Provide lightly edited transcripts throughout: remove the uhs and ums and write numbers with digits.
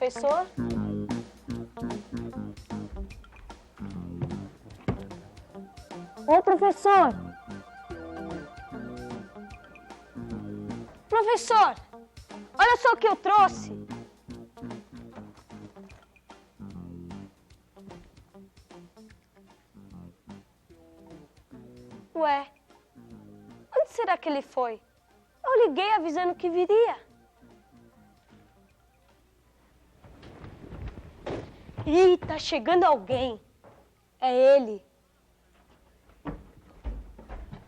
professor? Ô, professor! Professor, olha só o que eu trouxe. Ué, onde será que ele foi? Eu liguei avisando que viria. Ih, tá chegando alguém. É ele.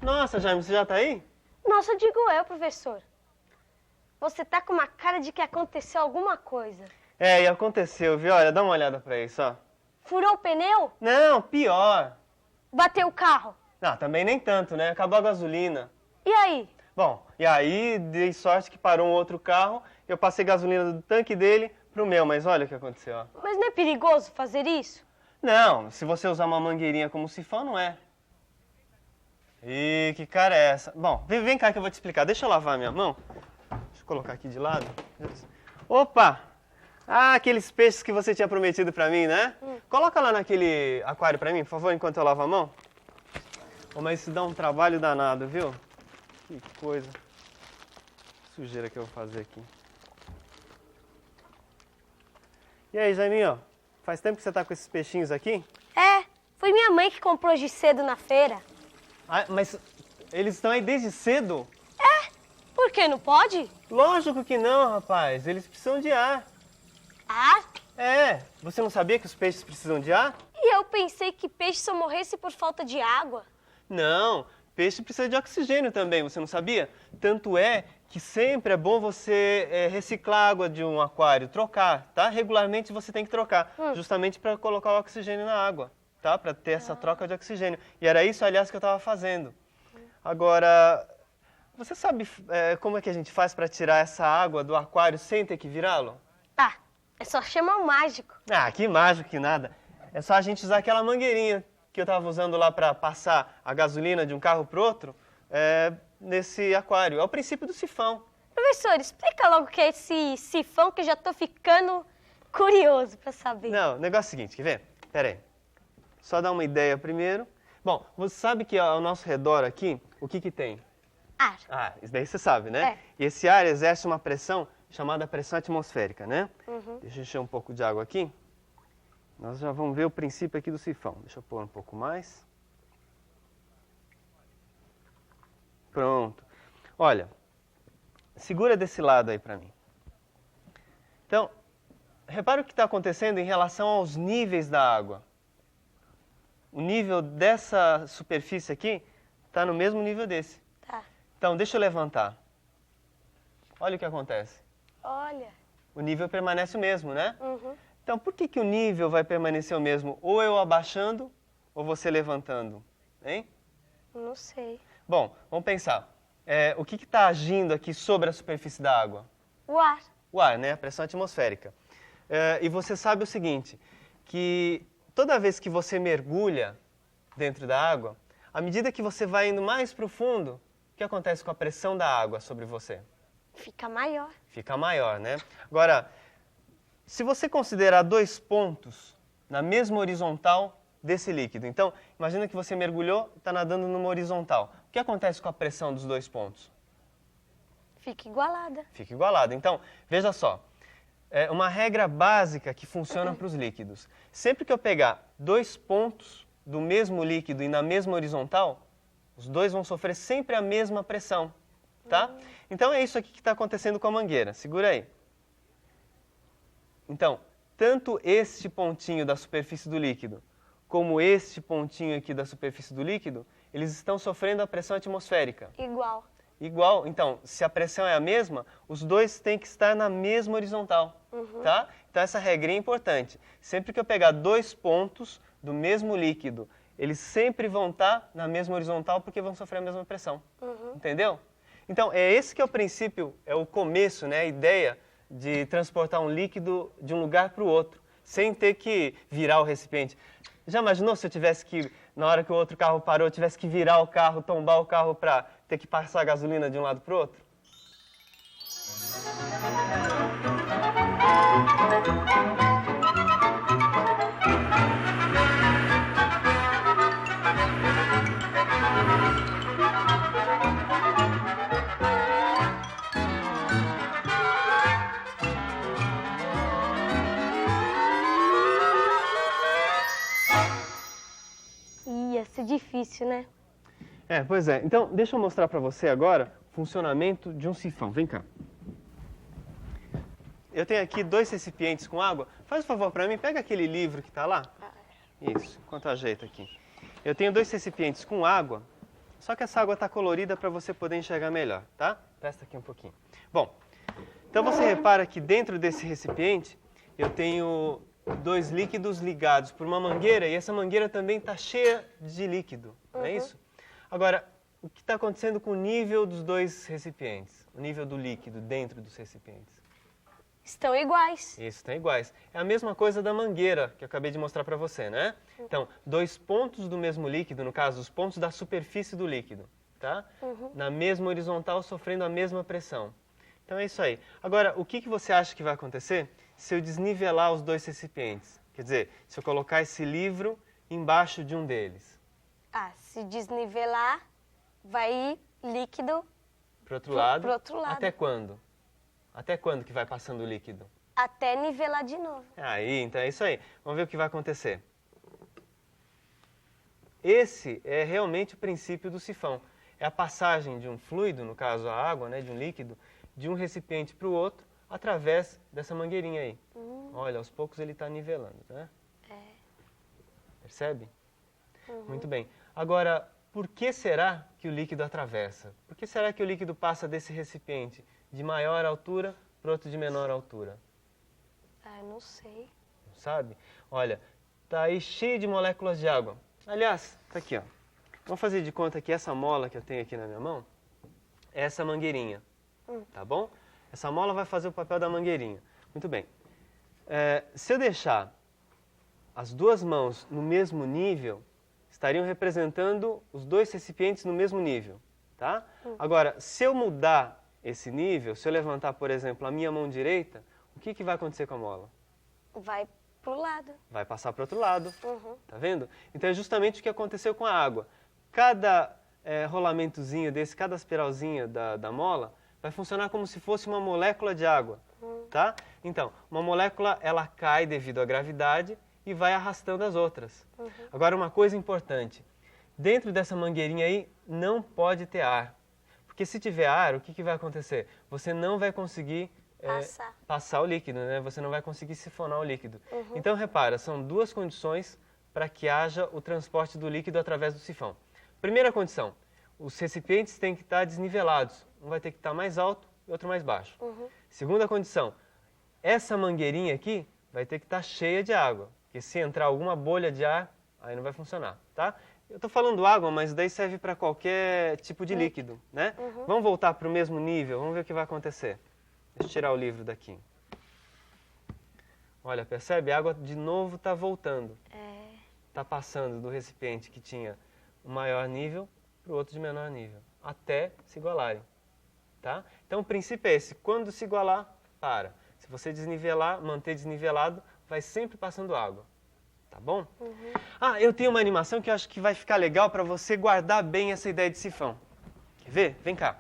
Nossa, Jaime, você já tá aí? Nossa, digo eu, professor. Você tá com uma cara de que aconteceu alguma coisa. É, e aconteceu, viu? Olha, dá uma olhada pra isso, ó. Furou o pneu? Não, pior. Bateu o carro? Não, também nem tanto, né? Acabou a gasolina. E aí? Bom, e aí dei sorte que parou um outro carro, eu passei gasolina do tanque dele pro meu, mas olha o que aconteceu, ó. Mas não é perigoso fazer isso? Não, se você usar uma mangueirinha como sifão, não é. Ih, que cara é essa? Bom, vem cá que eu vou te explicar. Deixa eu lavar minha mão. Deixa eu colocar aqui de lado. Opa! Ah, aqueles peixes que você tinha prometido pra mim, né? Coloca lá naquele aquário pra mim, por favor, enquanto eu lavo a mão. Oh, mas isso dá um trabalho danado, viu? Que coisa. Que sujeira que eu vou fazer aqui. E aí, Jaiminho? Faz tempo que você tá com esses peixinhos aqui? É, foi minha mãe que comprou hoje cedo na feira. Ah, mas eles estão aí desde cedo? Por que, não pode? Lógico que não, rapaz. Eles precisam de ar. Ah, É, você não sabia que os peixes precisam de ar? e eu pensei que peixe só morresse por falta de água. Não, peixe precisa de oxigênio também, você não sabia? Tanto é que sempre é bom você reciclar a água de um aquário, trocar, tá? Regularmente você tem que trocar, justamente para colocar o oxigênio na água, tá? Para ter essa troca de oxigênio. E era isso, aliás, que eu estava fazendo. Agora, você sabe como é que a gente faz para tirar essa água do aquário sem ter que virá-lo? Ah, é só chamar o mágico. Ah, que mágico que nada. É só a gente usar aquela mangueirinha que eu estava usando lá para passar a gasolina de um carro para outro nesse aquário. É o princípio do sifão. Professor, explica logo o que é esse sifão que eu já tô ficando curioso para saber. Não, o negócio é o seguinte, quer ver? Pera aí. Só dar uma ideia primeiro. Bom, você sabe que ao nosso redor aqui, o que tem? Ar. Ah, isso daí você sabe, né? É. E esse ar exerce uma pressão chamada pressão atmosférica, né? Deixa eu encher um pouco de água aqui. Nós já vamos ver o princípio aqui do sifão. Deixa eu pôr um pouco mais. Pronto. Olha, segura desse lado aí para mim. Então, repara o que está acontecendo em relação aos níveis da água. O nível dessa superfície aqui está no mesmo nível desse. Tá. Então, deixa eu levantar. Olha o que acontece. Olha. O nível permanece o mesmo, né? Uhum. Então, por que o nível vai permanecer o mesmo? Ou eu abaixando, ou você levantando? Hein? Não sei. Bom, vamos pensar. O que está agindo aqui sobre a superfície da água? O ar. O ar, né? A pressão atmosférica. E você sabe o seguinte, que toda vez que você mergulha dentro da água, à medida que você vai indo mais para o fundo, o que acontece com a pressão da água sobre você? Fica maior. Fica maior, né? Agora, se você considerar dois pontos na mesma horizontal desse líquido, então, imagina que você mergulhou e está nadando numa horizontal. O que acontece com a pressão dos dois pontos? Fica igualada. Fica igualada. Então, veja só, é uma regra básica que funciona para os líquidos. Sempre que eu pegar dois pontos do mesmo líquido e na mesma horizontal, os dois vão sofrer sempre a mesma pressão, tá? Então, é isso aqui que está acontecendo com a mangueira. Segura aí. Então, tanto este pontinho da superfície do líquido, como este pontinho aqui da superfície do líquido, eles estão sofrendo a pressão atmosférica. Igual. Igual. Então, se a pressão é a mesma, os dois têm que estar na mesma horizontal, tá? Então, essa regrinha é importante. Sempre que eu pegar dois pontos do mesmo líquido, eles sempre vão estar na mesma horizontal porque vão sofrer a mesma pressão. Entendeu? Então, esse que é o princípio, é o começo, né? A ideia de transportar um líquido de um lugar para o outro, sem ter que virar o recipiente. Já imaginou se eu tivesse que, na hora que o outro carro parou, eu tivesse que virar o carro, tombar o carro para ter que passar a gasolina de um lado para o outro? difícil, né? Pois é. Então, deixa eu mostrar para você agora o funcionamento de um sifão. Vem cá. Eu tenho aqui 2 recipientes com água. Faz um favor para mim, pega aquele livro que está lá. Isso, enquanto eu ajeito aqui. Eu tenho 2 recipientes com água, só que essa água está colorida para você poder enxergar melhor, tá? Presta aqui um pouquinho. Bom, então você repara que dentro desse recipiente eu tenho 2 líquidos ligados por uma mangueira e essa mangueira também está cheia de líquido, não é isso? Agora, o que está acontecendo com o nível dos 2 recipientes? O nível do líquido dentro dos recipientes? Estão iguais. Isso, estão iguais. É a mesma coisa da mangueira que eu acabei de mostrar para você, né? Então, 2 pontos do mesmo líquido, no caso, os pontos da superfície do líquido, tá? Na mesma horizontal, sofrendo a mesma pressão. Então é isso aí. Agora, o que você acha que vai acontecer se eu desnivelar os 2 recipientes? Quer dizer, se eu colocar esse livro embaixo de um deles? Se desnivelar, vai ir líquido Pro outro lado. pro outro lado. Até quando? Até quando que vai passando o líquido? Até nivelar de novo. Aí, então é isso aí. Vamos ver o que vai acontecer. Esse é realmente o princípio do sifão. É a passagem de um fluido, no caso a água, né, de um líquido, de um recipiente para o outro, através dessa mangueirinha aí. Olha, aos poucos ele está nivelando, né? Percebe? Muito bem. Agora, por que será que o líquido atravessa? Por que será que o líquido passa desse recipiente de maior altura para outro de menor altura? Não sei. Não sabe? Olha, tá aí cheio de moléculas de água. Aliás, tá aqui, ó. Vamos fazer de conta que essa mola que eu tenho aqui na minha mão é essa mangueirinha, tá bom? Essa mola vai fazer o papel da mangueirinha. Muito bem. Se eu deixar as 2 mãos no mesmo nível, estariam representando os 2 recipientes no mesmo nível, tá? Agora, se eu mudar esse nível, se eu levantar, por exemplo, a minha mão direita, o que vai acontecer com a mola? Vai pro lado. Vai passar para o outro lado, tá vendo? Então é justamente o que aconteceu com a água. Cada rolamentozinho desse, cada espiralzinha da mola, vai funcionar como se fosse uma molécula de água, tá? Então, uma molécula, ela cai devido à gravidade e vai arrastando as outras. Agora, uma coisa importante. Dentro dessa mangueirinha aí, não pode ter ar. Porque se tiver ar, o que vai acontecer? Você não vai conseguir passar o líquido, né? Você não vai conseguir sifonar o líquido. Então, repara, são 2 condições para que haja o transporte do líquido através do sifão. Primeira condição, os recipientes têm que estar desnivelados. Um vai ter que estar mais alto e outro mais baixo. Segunda condição, essa mangueirinha aqui vai ter que estar cheia de água. Porque se entrar alguma bolha de ar, aí não vai funcionar, tá? Eu estou falando água, mas daí serve para qualquer tipo de líquido, né? Vamos voltar para o mesmo nível, vamos ver o que vai acontecer. Deixa eu tirar o livro daqui. Olha, percebe? A água de novo está voltando. Está passando do recipiente que tinha o maior nível para o outro de menor nível, até se igualarem, tá? Então o princípio é esse, quando se igualar, para. Se você desnivelar, manter desnivelado, vai sempre passando água. Tá bom? Eu tenho uma animação que eu acho que vai ficar legal para você guardar bem essa ideia de sifão. Quer ver? Vem cá.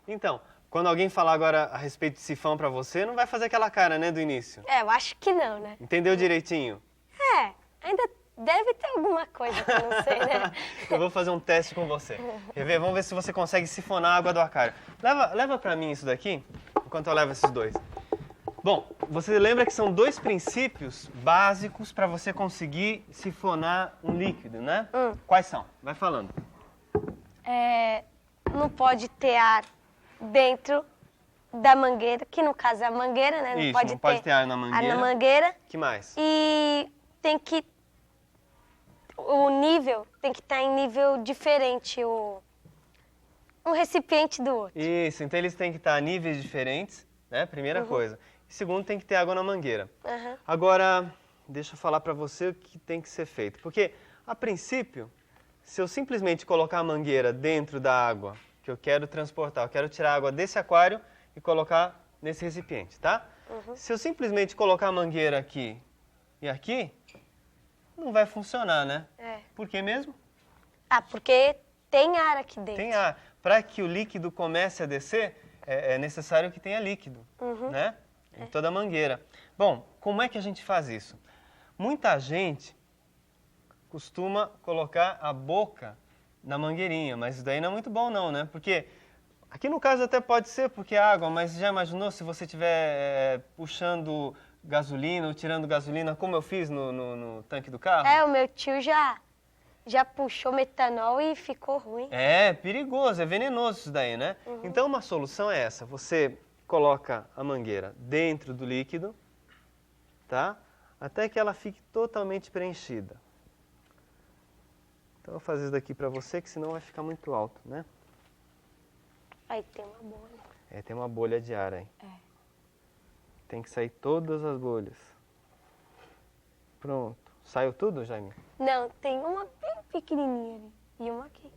Então, quando alguém falar agora a respeito de sifão para você, não vai fazer aquela cara, né, do início? Eu acho que não, né? Entendeu direitinho? Ainda deve ter alguma coisa que eu não sei, né? Eu vou fazer um teste com você. Quer ver? Vamos ver se você consegue sifonar a água do aquário. Leva para mim isso daqui, enquanto eu levo esses 2. Bom, você lembra que são 2 princípios básicos para você conseguir sifonar um líquido, né? Quais são? Vai falando. Não pode ter ar dentro da mangueira, que no caso é a mangueira, né? Isso, não pode ter ar na mangueira. Que mais? E tem que... O nível tem que estar em nível diferente, um recipiente do outro. Isso, então eles têm que estar a níveis diferentes, né? Primeira coisa. E segundo, tem que ter água na mangueira. Agora, deixa eu falar para você o que tem que ser feito. Porque, a princípio, se eu simplesmente colocar a mangueira dentro da água que eu quero transportar, eu quero tirar a água desse aquário e colocar nesse recipiente, tá? Se eu simplesmente colocar a mangueira aqui e aqui, não vai funcionar, né? Por que mesmo? Porque tem ar aqui dentro. Tem ar. Para que o líquido comece a descer, é necessário que tenha líquido, né? Em toda a mangueira. Bom, como é que a gente faz isso? Muita gente costuma colocar a boca na mangueirinha, mas isso daí não é muito bom não, né? Porque aqui no caso até pode ser porque é água, mas já imaginou se você estiver puxando gasolina ou tirando gasolina, como eu fiz no tanque do carro? O meu tio já puxou metanol e ficou ruim. É perigoso, é venenoso isso daí, né? Então uma solução é essa, você coloca a mangueira dentro do líquido, tá? Até que ela fique totalmente preenchida. Então eu vou fazer isso daqui para você, que senão vai ficar muito alto, né? Aí tem uma bolha. Tem uma bolha de ar aí. Tem que sair todas as bolhas. Pronto. Saiu tudo, Jaime? Não, tem uma bem pequenininha ali. E uma aqui.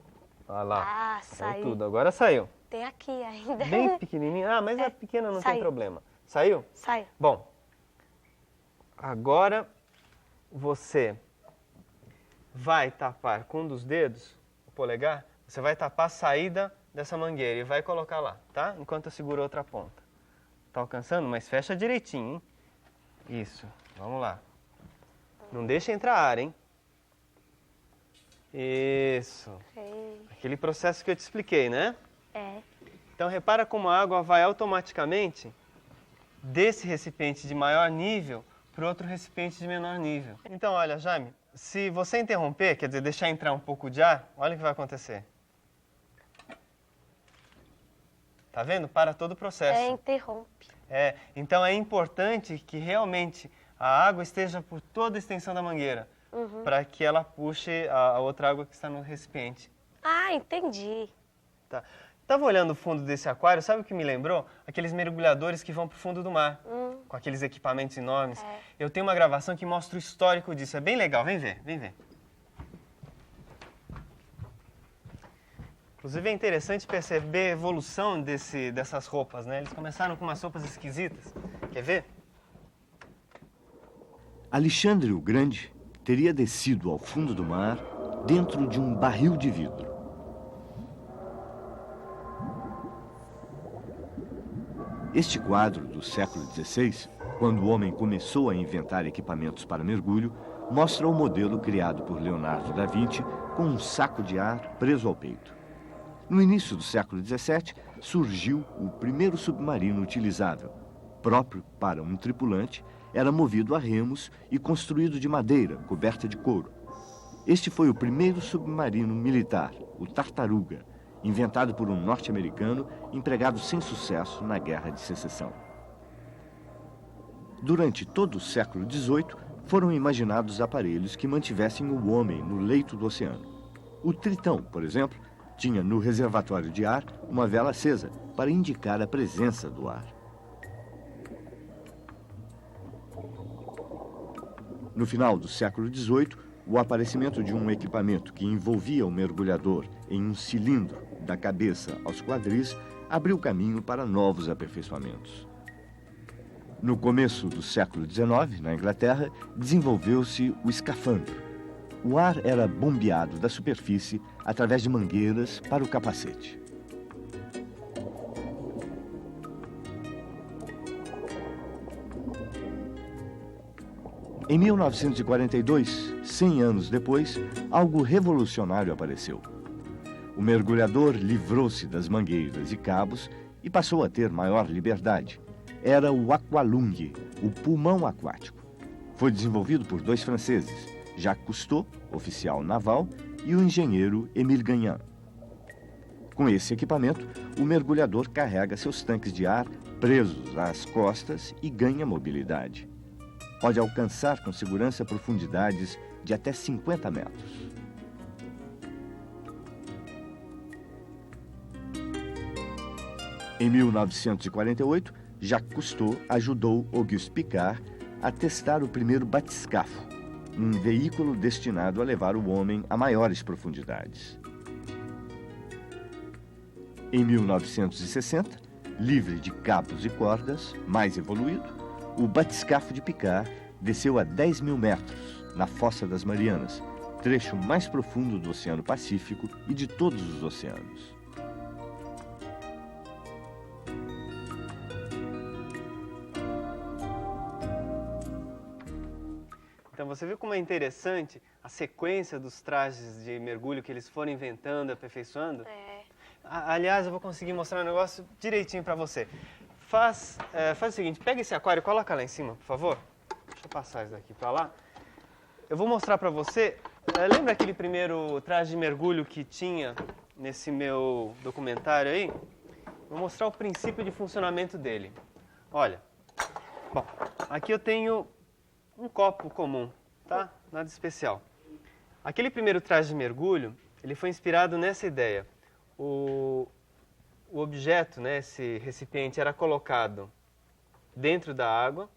Olha lá. Saiu. Tudo. Agora saiu. Tem aqui ainda. Bem pequenininha. Mas a pequena não tem problema. Saiu? Saiu. Bom, agora você vai tapar com um dos dedos, o polegar, você vai tapar a saída dessa mangueira e vai colocar lá, tá? Enquanto eu seguro a outra ponta. Tá alcançando? Mas fecha direitinho, hein? Isso. Vamos lá. Não deixa entrar ar, hein? Isso. Aquele processo que eu te expliquei, né? Então repara como a água vai automaticamente desse recipiente de maior nível para outro recipiente de menor nível. Então, olha, Jaime, se você interromper, quer dizer, deixar entrar um pouco de ar, olha o que vai acontecer. Tá vendo? Para todo o processo. Interrompe. Então é importante que realmente a água esteja por toda a extensão da mangueira, para que ela puxe a outra água que está no recipiente. Entendi. Tá. Estava olhando o fundo desse aquário, sabe o que me lembrou? Aqueles mergulhadores que vão para o fundo do mar, com aqueles equipamentos enormes. Eu tenho uma gravação que mostra o histórico disso, é bem legal, vem ver, vem ver. Inclusive é interessante perceber a evolução dessas roupas, né? Eles começaram com umas roupas esquisitas. Quer ver? Alexandre o Grande teria descido ao fundo do mar dentro de um barril de vidro. Este quadro do século XVI, quando o homem começou a inventar equipamentos para mergulho, mostra o modelo criado por Leonardo da Vinci com um saco de ar preso ao peito. No início do século XVII, surgiu o primeiro submarino utilizável. Próprio para um tripulante, era movido a remos e construído de madeira coberta de couro. Este foi o primeiro submarino militar, o Tartaruga, inventado por um norte-americano empregado sem sucesso na Guerra de Secessão. Durante todo o século XVIII, foram imaginados aparelhos que mantivessem o homem no leito do oceano. O Tritão, por exemplo, tinha no reservatório de ar uma vela acesa para indicar a presença do ar. No final do século XVIII, o aparecimento de um equipamento que envolvia o mergulhador em um cilindro da cabeça aos quadris abriu caminho para novos aperfeiçoamentos. No começo do século XIX, na Inglaterra, desenvolveu-se o escafandro. O ar era bombeado da superfície através de mangueiras para o capacete. Em 1942, 100 anos depois, algo revolucionário apareceu. O mergulhador livrou-se das mangueiras e cabos e passou a ter maior liberdade. Era o aqualung, o pulmão aquático. Foi desenvolvido por dois franceses, Jacques Cousteau, oficial naval, e o engenheiro Émile Gagnan. Com esse equipamento, o mergulhador carrega seus tanques de ar presos às costas e ganha mobilidade. Pode alcançar com segurança profundidades de até 50 metros. Em 1948, Jacques Cousteau ajudou Auguste Piccard a testar o primeiro batiscafo, um veículo destinado a levar o homem a maiores profundidades. Em 1960, livre de cabos e cordas, mais evoluído, o batiscafo de Picard desceu a 10 mil metros, na Fossa das Marianas, trecho mais profundo do Oceano Pacífico e de todos os oceanos. Então você viu como é interessante a sequência dos trajes de mergulho que eles foram inventando, aperfeiçoando? É. Aliás, eu vou conseguir mostrar um negócio direitinho para você. Faz o seguinte, pega esse aquário e coloca lá em cima, por favor. Deixa eu passar isso daqui para lá. Eu vou mostrar para você, lembra aquele primeiro traje de mergulho que tinha nesse meu documentário aí? Vou mostrar o princípio de funcionamento dele. Olha, bom, aqui eu tenho um copo comum, tá? Nada especial. Aquele primeiro traje de mergulho, ele foi inspirado nessa ideia. O objeto, né, esse recipiente, era colocado dentro da água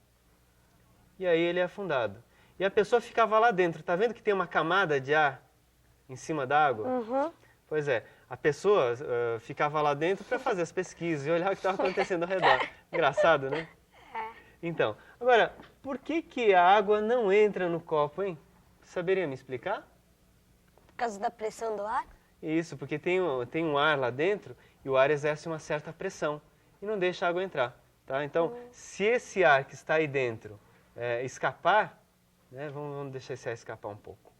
e aí ele é afundado. E a pessoa ficava lá dentro. Tá vendo que tem uma camada de ar em cima da água? Uhum. Pois é, a pessoa ficava lá dentro para fazer as pesquisas e olhar o que estava acontecendo ao redor. Engraçado, né? Então, agora, por que a água não entra no copo, hein? Saberia me explicar? Por causa da pressão do ar? Isso, porque tem um ar lá dentro e o ar exerce uma certa pressão e não deixa a água entrar, tá? Então, se esse ar que está aí dentro escapar, né, vamos deixar esse ar escapar um pouco.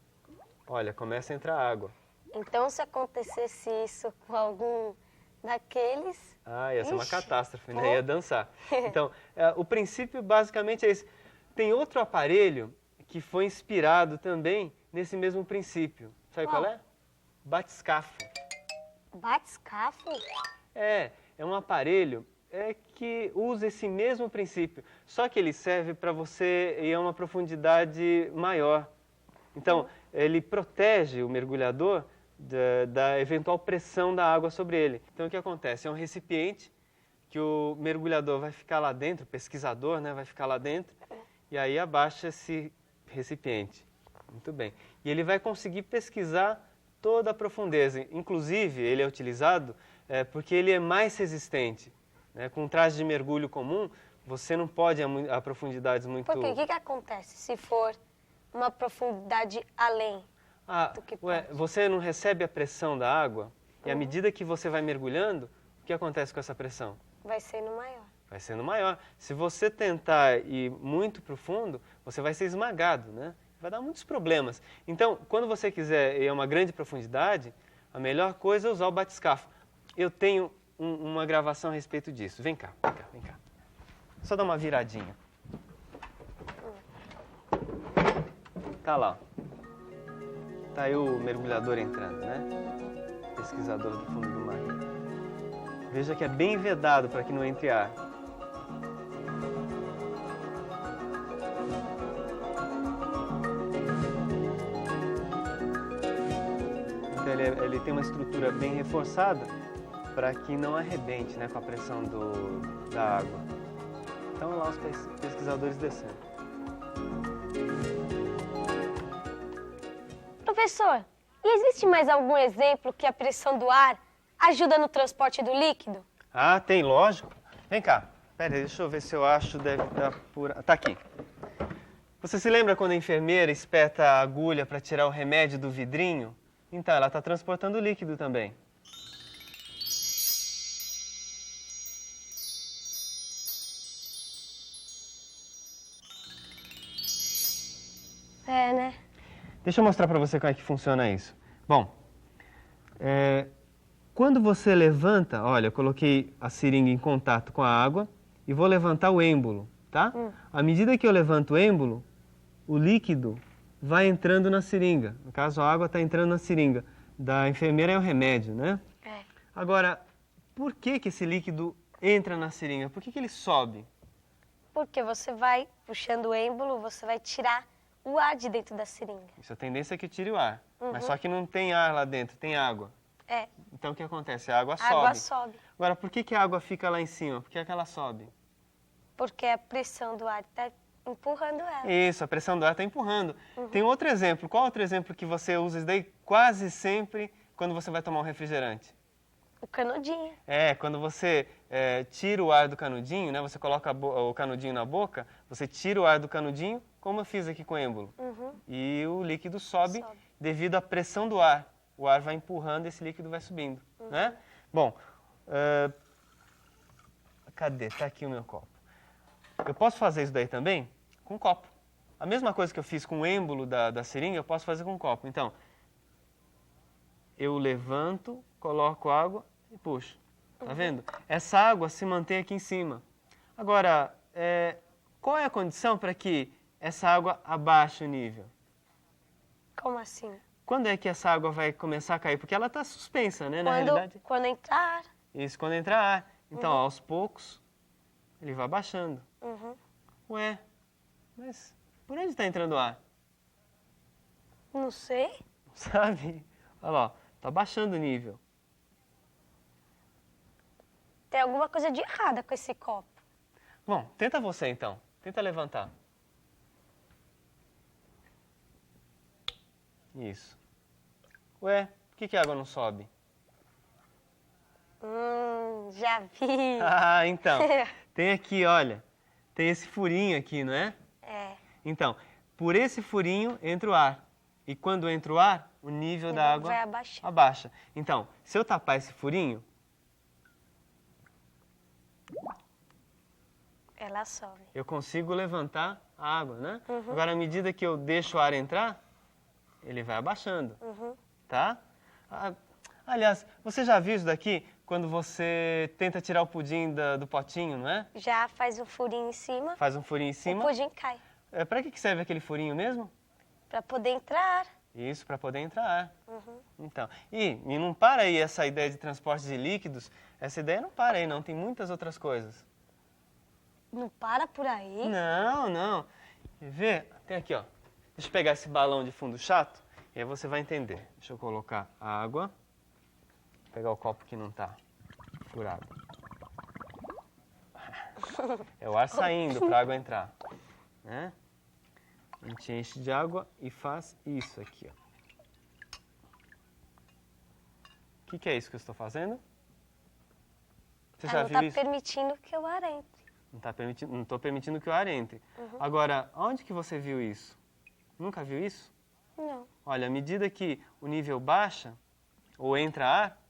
Olha, começa a entrar água. Então, se acontecesse isso com algum daqueles... Ia ser uma Ixi, catástrofe, né? Ia dançar. Então, o princípio basicamente é esse. Tem outro aparelho que foi inspirado também nesse mesmo princípio. Sabe qual é? Batiscafo. Batiscafo? É um aparelho que usa esse mesmo princípio, só que ele serve para você ir a uma profundidade maior. Então, ele protege o mergulhador da eventual pressão da água sobre ele. Então, o que acontece? É um recipiente que o mergulhador vai ficar lá dentro, o pesquisador, né, vai ficar lá dentro, e aí abaixa esse recipiente. Muito bem. E ele vai conseguir pesquisar toda a profundeza. Inclusive, ele é utilizado porque ele é mais resistente. Né? Com um traje de mergulho comum, você não pode ir a profundidades muito... Porque o que acontece se for uma profundidade além do que pode? Você não recebe a pressão da água e à medida que você vai mergulhando, o que acontece com essa pressão? Vai sendo maior. Vai sendo maior. Se você tentar ir muito profundo, você vai ser esmagado, né? Vai dar muitos problemas. Então, quando você quiser ir a uma grande profundidade, a melhor coisa é usar o batiscafo. Eu tenho uma gravação a respeito disso. Vem cá, vem cá, vem cá. Só dá uma viradinha. Tá lá. Tá aí o mergulhador entrando, né? Pesquisador do fundo do mar. Veja que é bem vedado para que não entre ar. Então ele tem uma estrutura bem reforçada para que não arrebente, né, com a pressão da água. Então lá os pesquisadores descendo. Professor, e existe mais algum exemplo que a pressão do ar ajuda no transporte do líquido? Tem, lógico. Vem cá. Pera aí, deixa eu ver se eu acho, deve estar por... Tá aqui. Você se lembra quando a enfermeira espeta a agulha para tirar o remédio do vidrinho? Então, ela está transportando o líquido também. Né? Deixa eu mostrar para você como é que funciona isso. Bom, quando você levanta, olha, eu coloquei a seringa em contato com a água e vou levantar o êmbolo, tá? À medida que eu levanto o êmbolo, o líquido vai entrando na seringa. No caso, a água está entrando na seringa. Da enfermeira é o remédio, né? Agora, por que esse líquido entra na seringa? Por que ele sobe? Porque você vai puxando o êmbolo, você vai tirar o ar de dentro da seringa. Isso, a tendência é que tire o ar. Mas só que não tem ar lá dentro, tem água. Então o que acontece? A água sobe. A água sobe. Agora, por que a água fica lá em cima? Por que ela sobe? Porque a pressão do ar está empurrando ela. Isso, a pressão do ar está empurrando. Tem outro exemplo. Qual outro exemplo que você usa isso daí quase sempre quando você vai tomar um refrigerante? O canudinho. Quando você tira o ar do canudinho, né? Você coloca o canudinho na boca, você tira o ar do canudinho, como eu fiz aqui com o êmbolo. E o líquido sobe devido à pressão do ar. O ar vai empurrando e esse líquido vai subindo, né? Bom, cadê? Está aqui o meu copo. Eu posso fazer isso daí também com copo. A mesma coisa que eu fiz com o êmbolo da seringa, eu posso fazer com o copo. Então, eu levanto, coloco água e puxo. Tá vendo? Essa água se mantém aqui em cima. Agora, qual é a condição para que essa água abaixe o nível? Como assim? Quando é que essa água vai começar a cair? Porque ela está suspensa, né? Na realidade. Quando entrar. Isso, quando entrar ar. Então, aos poucos, ele vai baixando. Ué, mas por onde está entrando ar? Não sei. Sabe? Olha lá, está baixando o nível. Tem alguma coisa de errada com esse copo. Bom, tenta você então. Tenta levantar. Isso. Ué, por que a água não sobe? Já vi. Ah, então. Tem aqui, olha. Tem esse furinho aqui, não é? É. Então, por esse furinho entra o ar. E quando entra o ar, o nível da água vai abaixar. abaixa. Então, se eu tapar esse furinho, ela sobe. eu consigo levantar a água, né? Agora, à medida que eu deixo o ar entrar, ele vai abaixando, tá? Aliás, você já viu isso daqui quando você tenta tirar o pudim do potinho, não é? Já faz um furinho em cima. Faz um furinho em cima. O pudim cai. Para que serve aquele furinho mesmo? Para poder entrar. Isso, para poder entrar ar. Então, e não para aí essa ideia de transporte de líquidos, essa ideia não para aí não, tem muitas outras coisas. Não para por aí? Não. Quer ver? Tem aqui, ó. Deixa eu pegar esse balão de fundo chato e aí você vai entender. Deixa eu colocar a água. Vou pegar o copo que não está furado. É o ar saindo para a água entrar, né? A gente enche de água e faz isso aqui, ó. O que é isso que eu estou fazendo? Você já viu isso? Não está permitindo que o ar entre. Não estou permitindo que o ar entre. Agora, onde que você viu isso? Nunca viu isso? Não. Olha, à medida que o nível baixa, ou entra ar,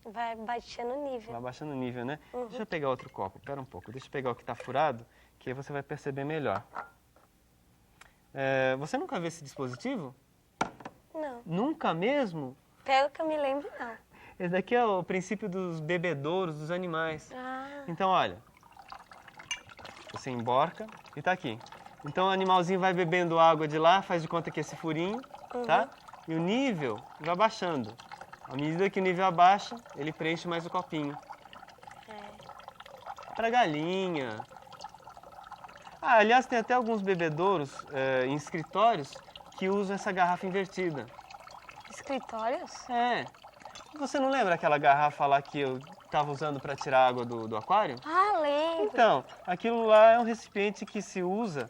vai baixando o nível. Vai baixando o nível, né? Deixa eu pegar outro copo, pera um pouco. Deixa eu pegar o que está furado, que aí você vai perceber melhor. Você nunca viu esse dispositivo? Não. Nunca mesmo? Pelo que eu me lembro, não. Esse daqui é o princípio dos bebedouros dos animais. Então, olha, você emborca e está aqui. Então, o animalzinho vai bebendo água de lá, faz de conta que é esse furinho, tá? E o nível vai baixando. À medida que o nível abaixa, ele preenche mais o copinho. Para galinha. Aliás, tem até alguns bebedouros em escritórios que usam essa garrafa invertida. Escritórios? Você não lembra aquela garrafa lá que eu estava usando para tirar água do aquário? Lembro. Então, aquilo lá é um recipiente que se usa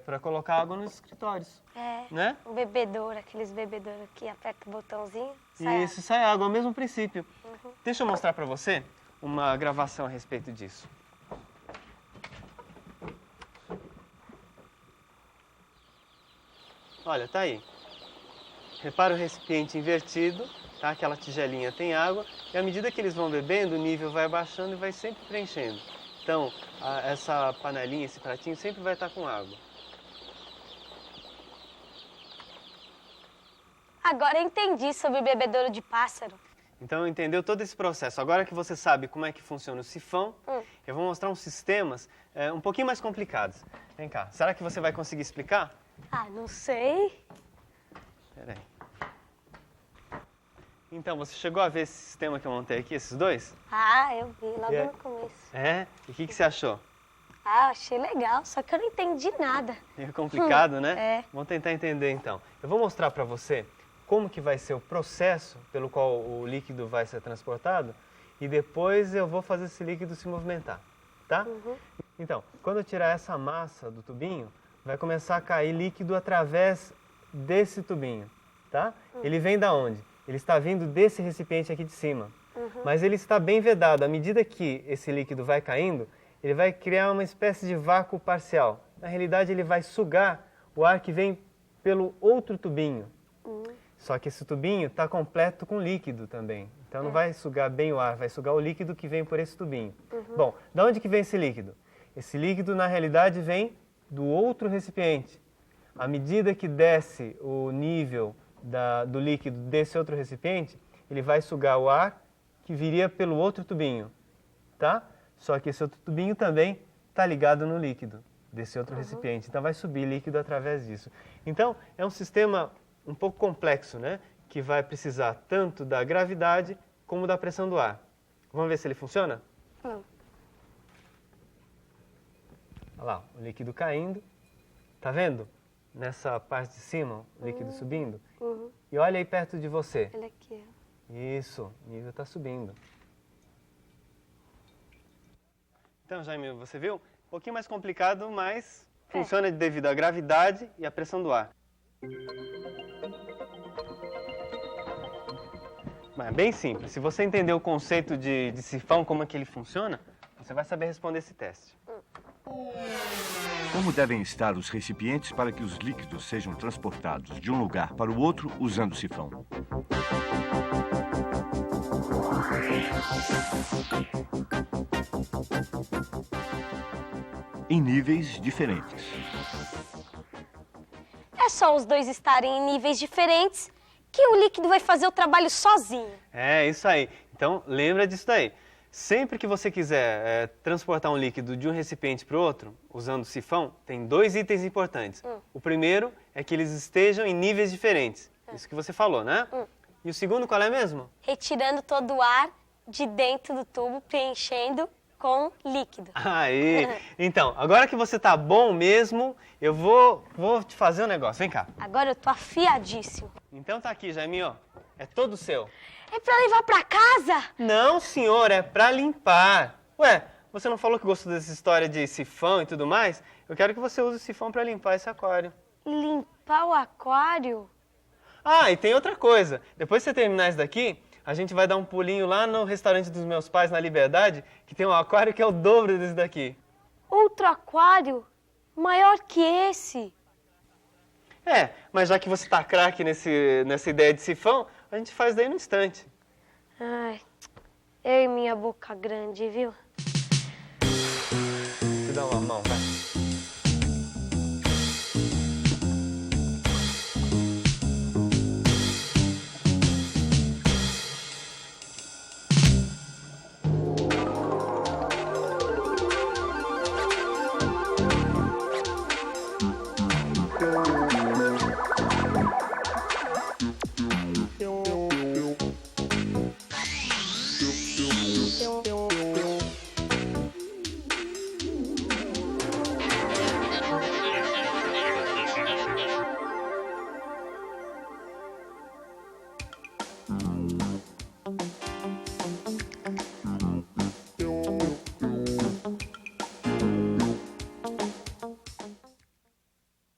para colocar água nos escritórios. Né? Um bebedouro, aqueles bebedouros que aperta o botãozinho. Isso, sai água, é o mesmo princípio. Deixa eu mostrar para você uma gravação a respeito disso. Olha, tá aí. Repara o recipiente invertido, tá? Aquela tigelinha tem água, e à medida que eles vão bebendo, o nível vai abaixando e vai sempre preenchendo. Então, essa panelinha, esse pratinho, sempre vai estar com água. Agora eu entendi sobre o bebedouro de pássaro. Então, entendeu todo esse processo. Agora que você sabe como é que funciona o sifão, eu vou mostrar uns sistemas um pouquinho mais complicados. Vem cá, será que você vai conseguir explicar? Não sei. Peraí. Então, você chegou a ver esse sistema que eu montei aqui, esses dois? Eu vi logo no começo. E o que você achou? Achei legal, só que eu não entendi nada. É complicado, né? É. Vamos tentar entender, então. Eu vou mostrar para você como que vai ser o processo pelo qual o líquido vai ser transportado e depois eu vou fazer esse líquido se movimentar, tá? Então, quando eu tirar essa massa do tubinho, vai começar a cair líquido através desse tubinho, tá? Ele vem da onde? Ele está vindo desse recipiente aqui de cima. mas ele está bem vedado. À medida que esse líquido vai caindo, ele vai criar uma espécie de vácuo parcial. Na realidade, ele vai sugar o ar que vem pelo outro tubinho. Só que esse tubinho está completo com líquido também. Então não vai sugar bem o ar, vai sugar o líquido que vem por esse tubinho. Bom, de onde que vem esse líquido? Esse líquido, na realidade, vem do outro recipiente. À medida que desce o nível do líquido desse outro recipiente, ele vai sugar o ar que viria pelo outro tubinho, tá? Só que esse outro tubinho também está ligado no líquido desse outro recipiente. Então vai subir líquido através disso. Então é um sistema um pouco complexo, né? Que vai precisar tanto da gravidade como da pressão do ar. Vamos ver se ele funciona? Vamos. Olha lá, o líquido caindo. Tá vendo? Nessa parte de cima, o líquido subindo. E olha aí perto de você. Olha aqui. Isso, o nível está subindo. Então, Jaime, você viu? Um pouquinho mais complicado, mas funciona devido à gravidade e à pressão do ar. Mas é bem simples. Se você entender o conceito de sifão, como é que ele funciona, você vai saber responder esse teste. Como devem estar os recipientes para que os líquidos sejam transportados de um lugar para o outro usando o sifão? Em níveis diferentes. É só os dois estarem em níveis diferentes que o líquido vai fazer o trabalho sozinho. É, isso aí. Então, lembra disso daí. Sempre que você quiser transportar um líquido de um recipiente para o outro, usando o sifão, tem dois itens importantes. O primeiro é que eles estejam em níveis diferentes. Isso que você falou, né? E o segundo qual é mesmo? Retirando todo o ar de dentro do tubo, preenchendo com líquido. Aí! Então, agora que você tá bom mesmo, eu vou te fazer um negócio. Vem cá. Agora eu tô afiadíssimo. Então tá aqui, Jaiminho, ó. É todo seu. É pra levar pra casa? Não, senhor, é pra limpar. Ué, você não falou que gostou dessa história de sifão e tudo mais? Eu quero que você use o sifão pra limpar esse aquário. Limpar o aquário? Ah, e tem outra coisa. Depois que você terminar isso daqui, a gente vai dar um pulinho lá no restaurante dos meus pais, na Liberdade, que tem um aquário que é o dobro desse daqui. Outro aquário? Maior que esse? É, mas já que você tá craque nessa ideia de sifão, a gente faz daí no instante. Ai, eu e minha boca grande, viu? Te dá uma mão, vai.